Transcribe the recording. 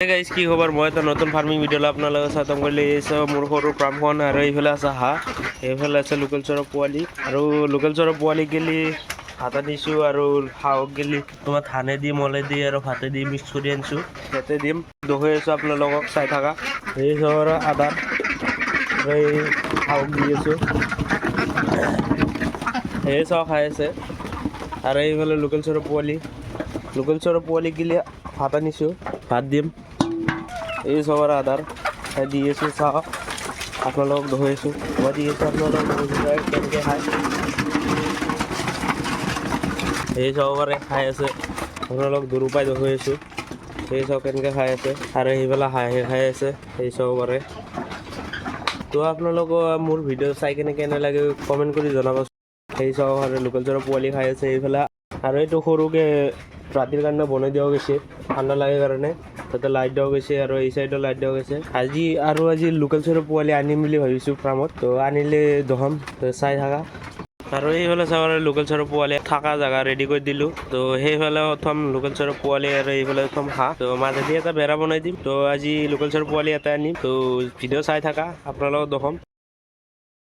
guys কি খবৰ মই এটা নতুন ফাৰ্মিং ভিডিঅ'লৈ আপোনালোকে স্বাগতম কৰিলে মোৰ সৰু ফাৰ্মখন আৰু এইফালে আছে হাঁহ এইফালে আছে লোকেল চৰৰ পোৱালি আৰু লোকেল চৰৰ পোৱালি গেলি ভাত আনিছোঁ আৰু হাঁহক গেলি তোমাৰ ধানে দি মলে দি আৰু ভাতে দি মিক্স কৰি আনিছোঁ ইয়াতে দিম দেখুৱাই আছোঁ আপোনালোকক চাই থাকা এই চৰৰ আদাৰ আৰু এই হাঁহক দি আছোঁ এই চাহ খাই আছে আৰু এইফালে লোকেল চৰৰ পোৱালি গেলি ভাত আনিছোঁ ভাত দিম এই চবৰ আধাৰ দি আছোঁ চাহ আপোনালোকক দেখুৱাই আছোঁ মই দি আছোঁ আপোনালোকক কেনেকৈ খায় এই চবৰে খাই আছে আপোনালোক দূৰৰ পৰাই দেখুৱাই আছোঁ সেই চব কেনেকৈ খাই আছে আৰু সেইফালে হাঁহে খাই আছে সেই চবৰে তো আপোনালোকক মোৰ ভিডিঅ' চাই কেনে লাগে কমেণ্ট কৰি জনাবচোন সেই চব আৰু লোকেল চৰৰ পোৱালি খাই আছে এইফালে আৰু এইটো সৰুকৈ ৰাতিৰ কাৰণে বনাই দিয়া গৈছে ঠাণ্ডা লাগে কাৰণে তাতে লাইট দিয়া গৈছে আৰু এই চাইডত লাইট দিয়া গৈছে আজি লোকেল চৰৰ পোৱালি আনিম বুলি ভাবিছোঁ ফাৰ্মত তো আনিলে দহম চাই থাকা আৰু এইফালে চাব লোকেল চৰৰ পোৱালি থকা জেগা ৰেডি কৰি দিলোঁ তো সেইফালে প্ৰথম লোকেল চৰৰ পোৱালি আৰু এইফালে প্ৰথম হাঁহ তো মাজেদি এটা বেৰা বনাই দিম তো আজি লোকেল চৰৰ পোৱালি এটা আনিম তো ভিডিঅ' চাই থাকা আপোনালোকক দহম